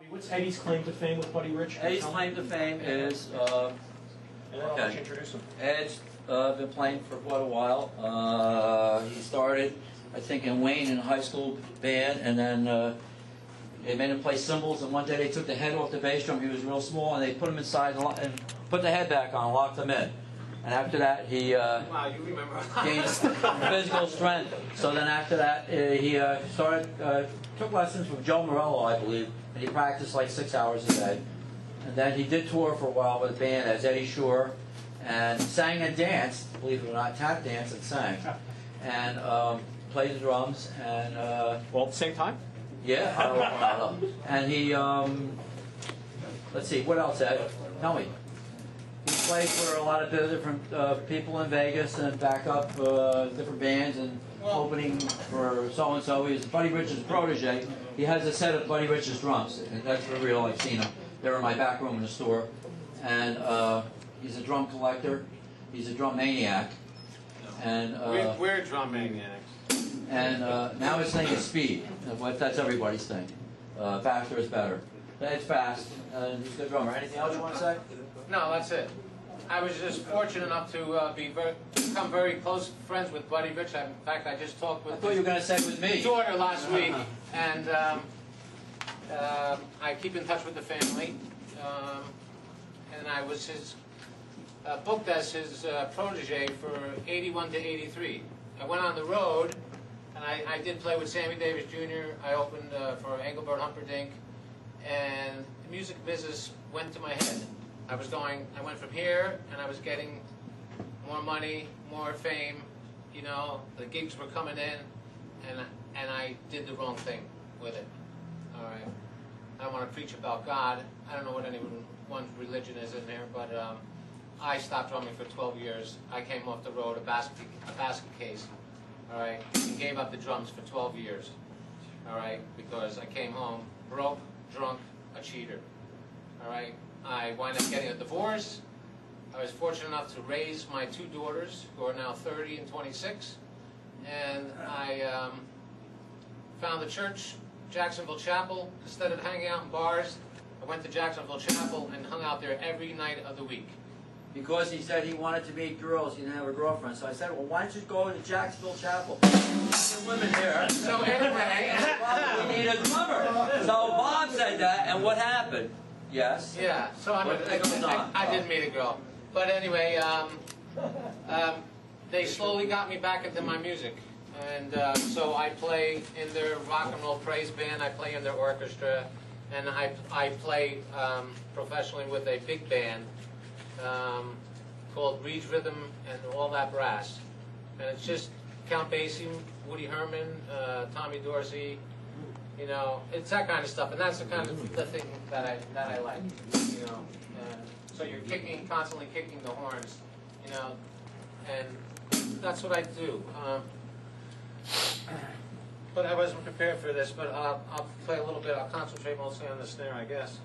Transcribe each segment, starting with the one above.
What's Eddie's claim to fame with Buddy Rich? Eddie's claim to fame is, okay. Introduce him. Ed's been playing for quite a while. He started, I think, in Wayne in a high school band, and then they made him play cymbals, and one day they took the head off the bass drum. He was real small, and they put him inside and put the head back on and locked him in. And after that, he wow, you remember. gained physical strength. So then after that, he took lessons from Joe Morello, I believe, and he practiced like 6 hours a day. And then he did tour for a while with a band as Eddie Shorr, and sang and danced, believe it or not, tap danced and sang. And played the drums, and All at the same time? yeah, I don't know. And he, let's see, what else, Ed? Tell me. He played for a lot of different people in Vegas and back up different bands and opening for so-and-so. He's Buddy Rich's protege. He has a set of Buddy Rich's drums, and that's for real. I've seen them. They're in my back room in the store. And he's a drum collector. He's a drum maniac. And we're drum maniacs. And now his thing is speed. That's everybody's thing. Faster is better. It's fast, and he's a good drummer. Anything else you want to say? No, that's it. I was just fortunate enough to become very close friends with Buddy Rich. In fact, I just talked with I thought you were going to say with me. his daughter last week, and I keep in touch with the family. And I was booked as his protege for '81 to '83. I went on the road, and I did play with Sammy Davis Jr. I opened for Engelbert Humperdinck, and the music business went to my head. I went from here, and I was getting more money, more fame, you know, the gigs were coming in, and I did the wrong thing with it, all right? I don't want to preach about God. I don't know what anyone's religion is in there, but I stopped drumming for 12 years. I came off the road, a basket case, all right, and gave up the drums for 12 years, all right, because I came home broke, drunk, a cheater, all right? I wound up getting a divorce. I was fortunate enough to raise my two daughters, who are now 30 and 26, and I found the church, Jacksonville Chapel. Instead of hanging out in bars, I went to Jacksonville Chapel and hung out there every night of the week. Because he said he wanted to meet girls, he didn't have a girlfriend. So I said, well, why don't you go to Jacksonville Chapel? There's women here. So anyway, We need a drummer. So Bob said that, and what happened? Yes. yeah, so I did meet a girl. But anyway, they slowly got me back into my music. And so I play in their rock and roll praise band, I play in their orchestra, and I play professionally with a big band called Reed's Rhythm and All That Brass. And it's just Count Basie, Woody Herman, Tommy Dorsey, you know, it's that kind of stuff, and that's the kind of the thing that I like, you know. So you're constantly kicking the horns, you know, and that's what I do. But I wasn't prepared for this, but I'll play a little bit. I'll concentrate mostly on the snare, I guess.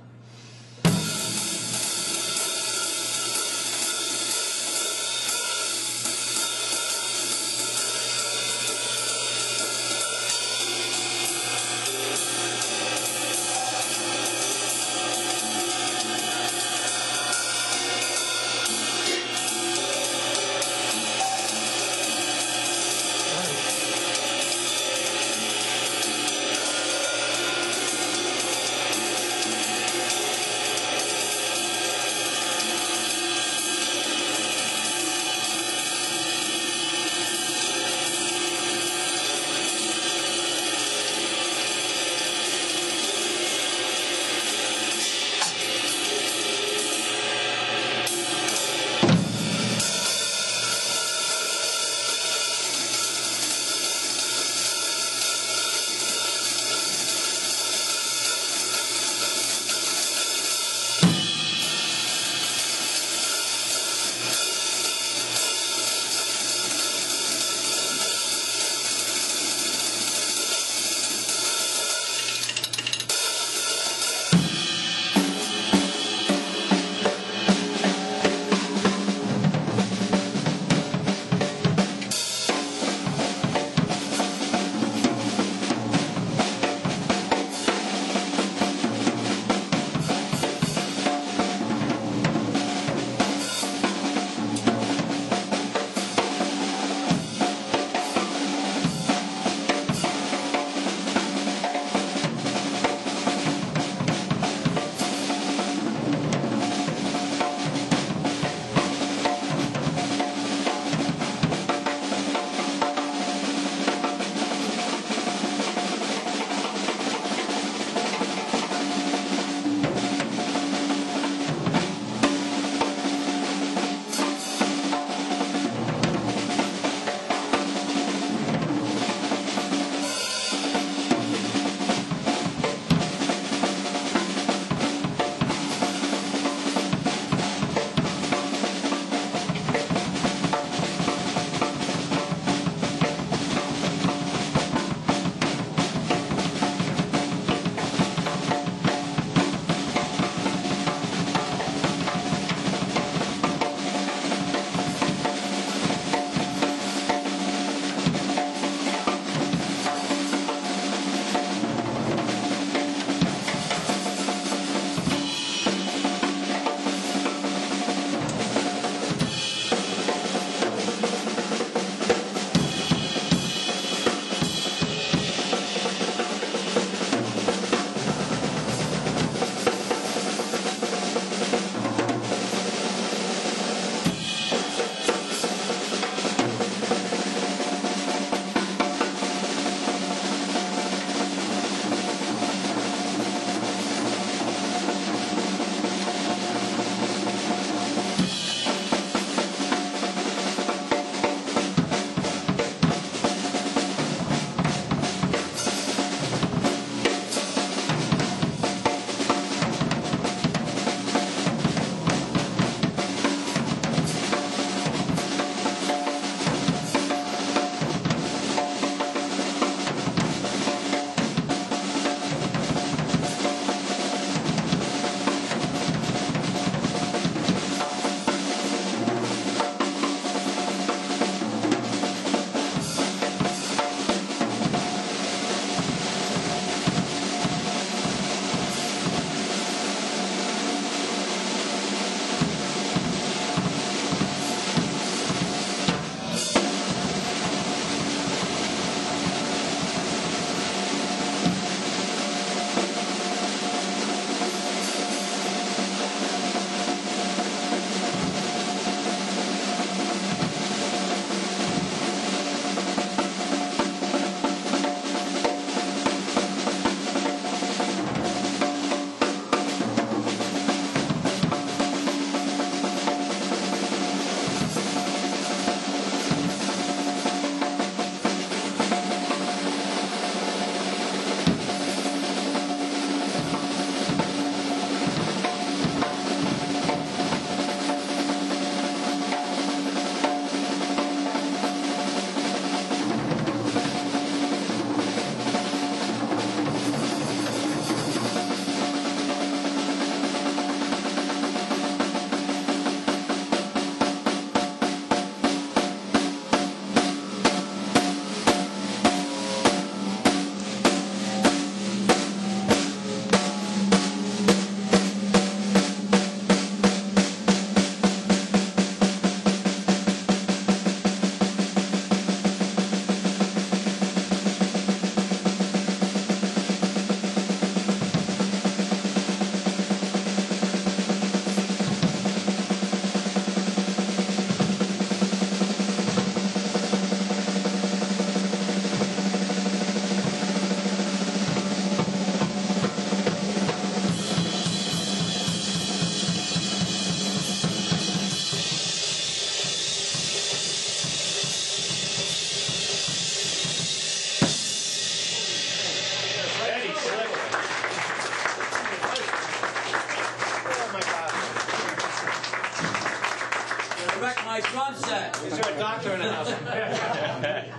set. Is there a doctor in the house?